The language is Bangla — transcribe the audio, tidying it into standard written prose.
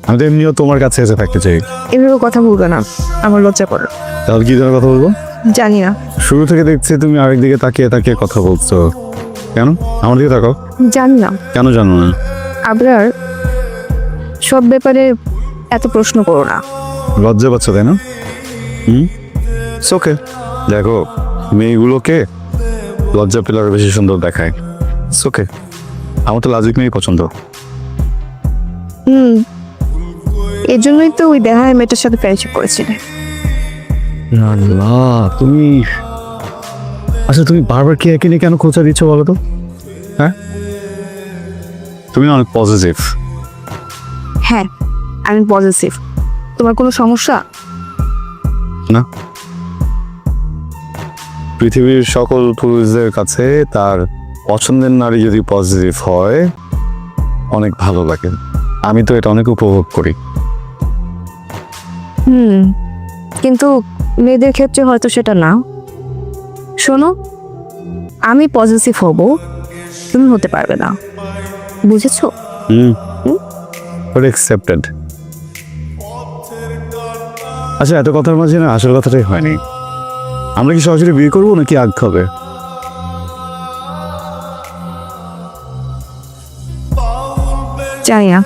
আমি তো এমনিও তোমার কাছে এসে থাকতে চাই। এভাবে কথা বলবে না, আমার লজ্জা করে। তাহলে কি ধরনের কথা বলবো? জানি না। শুরু থেকে দেখছি তুমি আরেক দিকে তাকিয়ে তাকিয়ে কথা বলছো কেন? আমার দিকে তাকাও। জানি না। কেন জানো না? আবরার, সব ব্যাপারে এত প্রশ্ন করো না। লজ্জা পাচ্ছ তাই না? ওকে, দেখো মেয়েগুলোকে লজ্জা পেলে আরো বেশি সুন্দর দেখায়। ওকে, আমার তো লাজিক মেয়েই পছন্দ। এর জন্যই তো ওই দেখায় মেয়েটার সাথে ফ্রেন্ডশিপ করেছিলে। তুমি আচ্ছা, তুমি বারবার কি একে নিয়ে কেন খোঁচা দিচ্ছ বলো তো? হ্যাঁ, তুমি না অনেক পজিটিভ। হ্যাঁ, আমি পজিটিভ। তোমার কোনো সমস্যা? না, পৃথিবীর সকল পুরুষদের কাছে তার পছন্দের নারী যদি পজিটিভ হয় অনেক ভালো লাগে। আমি তো এটা অনেক উপভোগ করি। কিন্তু মেয়েদের ক্ষেত্রে হয়তো সেটা না। শোনো, আমি পজিটিভ হব, তুমি হতে পারবে না, বুঝেছো? অ্যাকসেপ্টেড। আচ্ছা, এত কথার মাঝে না আসল কথাটাই হয়নি। আমরা কি সরাসরি বিয়ে করবো নাকি আগ হবে? জানি না।